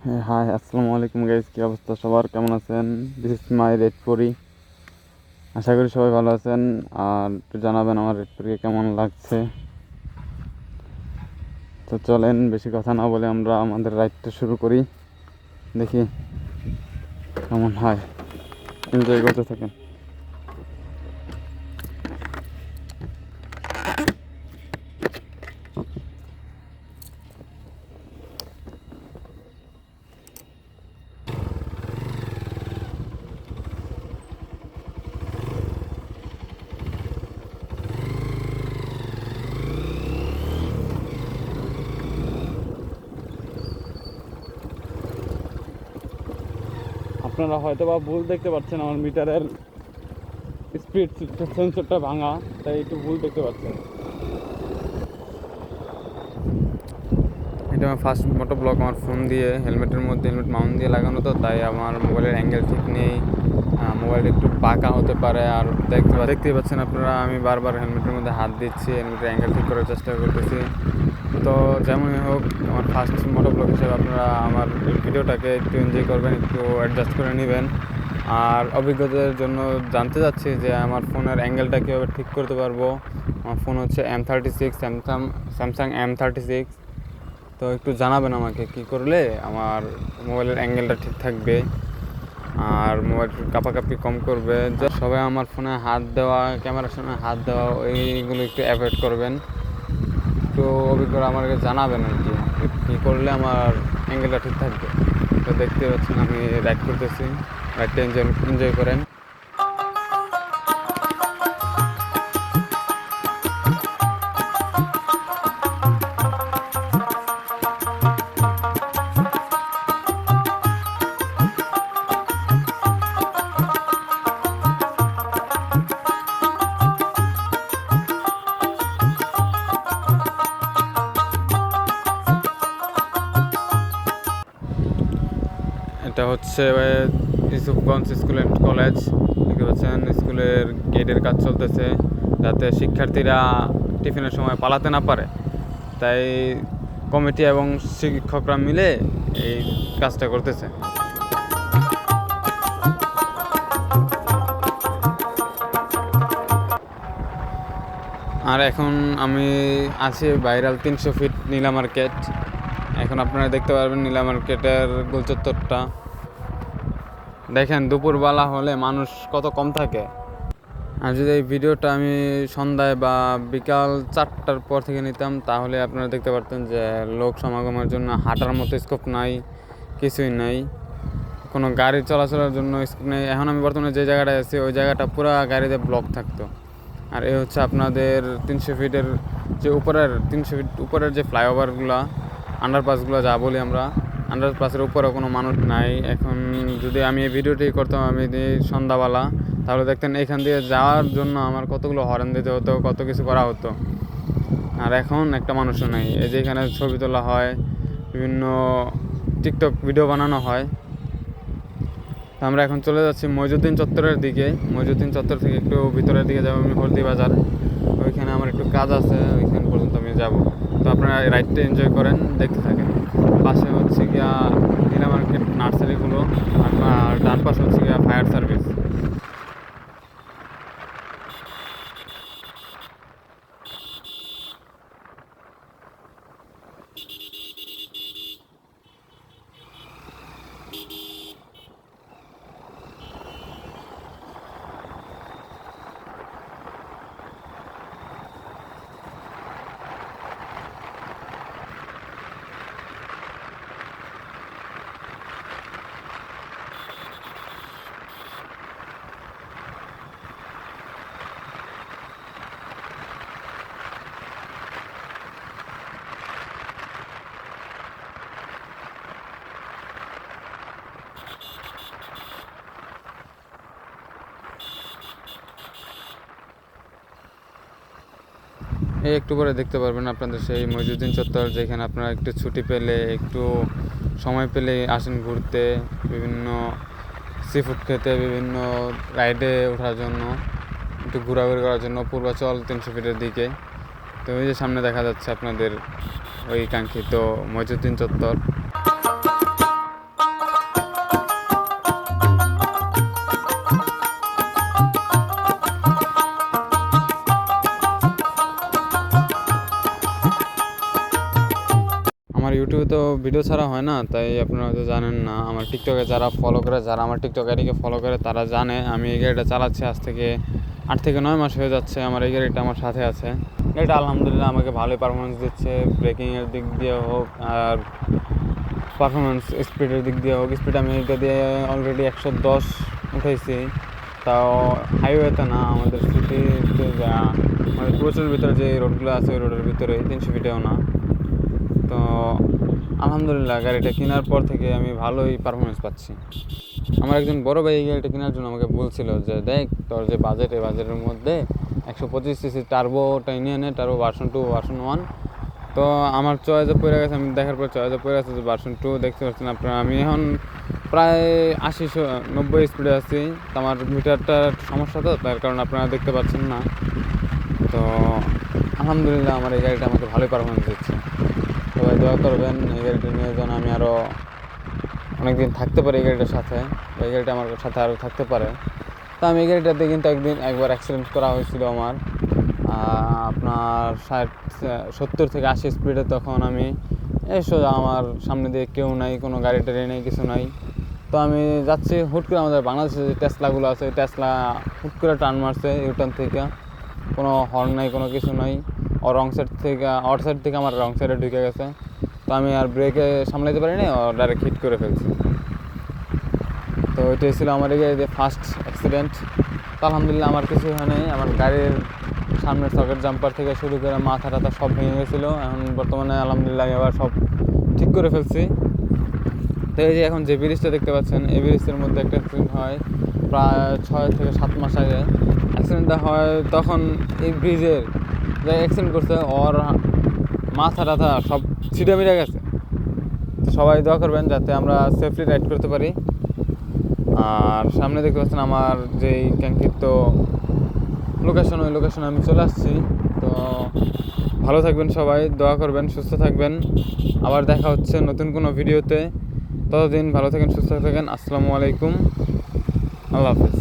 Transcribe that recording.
High, আসসালামু আলাইকুম guys. কি অবস্থা সবার, কেমন আছেন? দিস ইজ মাই রেড পরি। আশা করি সবাই ভালো আছেন। আর একটু জানাবেন আমার রেড পরিকে কেমন লাগছে। তো চলেন বেশি কথা না বলে আমরা আমাদের রাইডটা শুরু করি, দেখি কেমন হয়। এনজয় করতে থাকেন। আপনারা হয়তো বা ভুল দেখতে পাচ্ছেন, আমার মিটারের স্পিড সেন্সরটা ভাঙা, তাই একটু ভুল দেখতে পাচ্ছেন। এটা আমার ফার্স্ট মোটো ব্লগ। আমার ফোন দিয়ে হেলমেটের মধ্যে হেলমেট মাউন্ট দিয়ে লাগানো, তো তাই আমার মোবাইলের অ্যাঙ্গেল ঠিক নেই। মোবাইলটা একটু বাঁকা হতে পারে। আর দেখতেই পাচ্ছেন আপনারা, আমি বারবার হেলমেটের মধ্যে হাত দিচ্ছি, হেলমেটের অ্যাঙ্গেল ঠিক করার চেষ্টা করতেছি। তো যেমনই হোক, আমার ফার্স্ট মোটো ব্লগ হিসেবে আপনারা আমার ভিডিওটাকে একটু এনজয় করবেন, একটু অ্যাডজাস্ট করে নেবেন। আর অভিজ্ঞতার জন্য জানতে চাচ্ছি যে আমার ফোনের অ্যাঙ্গেলটা কীভাবে ঠিক করতে পারবো। আমার ফোন হচ্ছে M36, স্যামসাং M36। তো একটু জানাবেন আমাকে কী করলে আমার মোবাইলের অ্যাঙ্গেলটা ঠিক থাকবে আর মোবাইল কাঁপাকাঁপি কম করবে। সবাই আমার ফোনে হাত দেওয়া, ক্যামেরার সামনে হাত দেওয়া, এইগুলো একটু অ্যাভয়েড করবেন। একটু অভিজ্ঞতা আমাকে জানাবেন আর কি, কী করলে আমার অ্যাঙ্গেলটা ঠিক থাকবে। তো দেখতে পাচ্ছেন আমি রাইড করতেছি, রাইডটা এনজয় করেন। এটা হচ্ছে ইউসুফগঞ্জ স্কুল অ্যান্ড কলেজ। দেখতে পাচ্ছেন স্কুলের গেটের কাজ চলতেছে, যাতে শিক্ষার্থীরা টিফিনের সময় পালাতে না পারে। তাই কমিটি এবং শিক্ষকরা মিলে এই কাজটা করতেছে। আর এখন আমি আছি ভাইরাল 300 ফিট নীলা মার্কেট। এখন আপনারা দেখতে পারবেন নীলা মার্কেটের গোলচত্বরটা। দেখেন দুপুরবেলা হলে মানুষ কত কম থাকে। আর যদি এই ভিডিওটা আমি সন্ধ্যায় বা বিকাল 4টার পর থেকে নিতাম, তাহলে আপনারা দেখতে পারতেন যে লোক সমাগমের জন্য হাঁটার মতো স্কোপ নাই, কিছুই নাই, কোনো গাড়ি চলাচলের জন্য স্কোপ নেই। এখন আমি বর্তমানে যে জায়গাটায় আছি, ওই জায়গাটা পুরো গাড়িতে ব্লক থাকতো। আর এই হচ্ছে আপনাদের 300 ফিটের যে উপরের 300 ফিট উপরের যে ফ্লাইওভারগুলো, আন্ডারপাসগুলো যা বলি আমরা, আন্ডারপাসের উপরে কোনো মানুষ নাই। এখন যদি আমি এই ভিডিওটি করতাম আমি সন্ধ্যাবেলা, তাহলে দেখতেন এখান দিয়ে যাওয়ার জন্য আমার কতগুলো হর্ন দিতে হতো, কত কিছু করা হতো। আর এখন একটা মানুষও নাই। এই যে এখানে ছবি তোলা হয়, বিভিন্ন টিকটক ভিডিও বানানো হয়। তো আমরা এখন চলে যাচ্ছি মইজুদ্দিন চত্বরের দিকে। মইজুদ্দিন চত্বর থেকে একটু ভিতরের দিকে যাবো আমি, হলদি বাজার। ওইখানে আমার একটু কাজ আছে, ওইখান পর্যন্ত আমি যাব। তো আপনারা রাইডটা এনজয় করেন, দেখতে থাকেন। পাশে হচ্ছে গিয়া নীলা মার্কেট নার্সারিগুলো, আর ডান পাশে হচ্ছে গিয়া ফায়ার সার্ভিস। এই একটু পরে দেখতে পারবেন আপনাদের সেই মইজুদ্দিন চত্বর, যেখানে আপনারা একটু ছুটি পেলে, একটু সময় পেলে আসেন ঘুরতে, বিভিন্ন সি ফুড খেতে, বিভিন্ন রাইডে ওঠার জন্য, একটু ঘোরাঘুরি করার জন্য পূর্বাচল 300 ফিটের দিকে। তো ওই যে সামনে দেখা যাচ্ছে আপনাদের ওই কাঙ্ক্ষিত মইজুদ্দিন চত্বর। ইউটিউবে তো ভিডিও ছাড়া হয় না, তাই আপনারা হয়তো জানেন না। আমার টিকটকে যারা ফলো করে, যারা আমার টিকটক আইডিকে ফলো করে তারা জানে আমি এই গাড়িটা চালাচ্ছি আজ থেকে 8 থেকে 9 মাস হয়ে যাচ্ছে। আমার এই গাড়িটা আমার সাথে আছে। এটা আলহামদুলিল্লাহ আমাকে ভালোই পারফরমেন্স দিচ্ছে, ব্রেকিংয়ের দিক দিয়ে হোক আর পারফরমেন্স স্পিডের দিক দিয়ে হোক। স্পিড আমি এটা দিয়ে অলরেডি 110 উঠাইছি, তাও হাইওয়েতে না, আমাদের সিটিতে যা আমাদের পুরুষের ভিতরে যে রোডগুলো আছে ওই রোডের ভিতরে 300 ফিটেও না। তো আলহামদুলিল্লাহ গাড়িটা কেনার পর থেকে আমি ভালোই পারফরমেন্স পাচ্ছি। আমার একজন বড় ভাই এই গাড়িটা কেনার জন্য আমাকে বলছিল যে দেখ তোর যে বাজেটের মধ্যে 125 সিসি টার্বোটাই নিয়ে নে, টার্বো ভার্সন 2 ভার্সন 1। তো আমার চয়েসে পড়ে গেছে, আমি দেখার পর চয়েসে পড়ে গেছে যে ভার্সন 2 দেখতে পাচ্ছেন আপনারা। আমি এখন প্রায় 80-90 স্পিডে আছি। তো আমার মিটারটার সমস্যা, তো তার কারণে আপনারা দেখতে পাচ্ছেন না। তো আলহামদুলিল্লাহ আমার এই গাড়িটা আমাকে ভালোই পারফরমেন্স দিচ্ছে। সবাই দোয়া করবেন এই গাড়িটা নিয়ে যেন আমি আরও অনেকদিন থাকতে পারি এই গাড়িটার সাথে, এই গাড়িটা আমার সাথে আরও থাকতে পারে। তো আমি এই গাড়িটাতে কিন্তু একবার অ্যাক্সিডেন্ট করা হয়েছিল আমার, আপনার 70 থেকে 80 স্পিডে। তখন আমি সোজা আমার সামনে দিয়ে কেউ নাই, কোনো গাড়ি টাড়ি নেই, কিছু নাই। তো আমি যাচ্ছি, হুট করে আমাদের বাংলাদেশে যে টেসলাগুলো আছে, টেসলা হুট করে টার্ন মারছে ইউটার্ন থেকে, কোনো হর্ন নাই, কোনো কিছু নাই। রং সাইড থেকে আমার রং সাইডে ঢুকে গেছে। তো আমি আর ব্রেকে সামলাইতে পারিনি, ডাইরেক্ট হিট করে ফেলছি। তো ওইটাই ছিল আমার এই গাড়িতে ফার্স্ট অ্যাক্সিডেন্ট। তো আলহামদুলিল্লাহ আমার কিছু হয় নাই। আমার গাড়ির সামনের সকেট জাম্পার থেকে শুরু করে মাথা টাথা সব ভেঙে গেছিলো। এখন বর্তমানে আলহামদুলিল্লাহ আমি আবার সব ঠিক করে ফেলছি। তো এই যে এখন যে ব্রিজটা দেখতে পাচ্ছেন, এই ব্রিজের মধ্যে একটা অ্যাক্সিডেন্ট হয় প্রায় 6 থেকে 7 মাস আগে। অ্যাক্সিডেন্টটা হয় তখন এই ব্রিজের যে অ্যাক্সিডেন্ট করছে ওর মাথা টাথা সব ছিটে মিটে গেছে। তো সবাই দোয়া করবেন যাতে আমরা সেফলি রাইড করতে পারি। আর সামনে দেখতে পাচ্ছেন আমার যেই কাঙ্ক্ষিত লোকেশন, ওই লোকেশনে আমি চলে আসছি। তো ভালো থাকবেন সবাই, দোয়া করবেন, সুস্থ থাকবেন। আবার দেখা হচ্ছে নতুন কোনো ভিডিওতে। ততদিন ভালো থাকেন, সুস্থ থাকেন। আসসালামু আলাইকুম, আল্লাহ হাফেজ।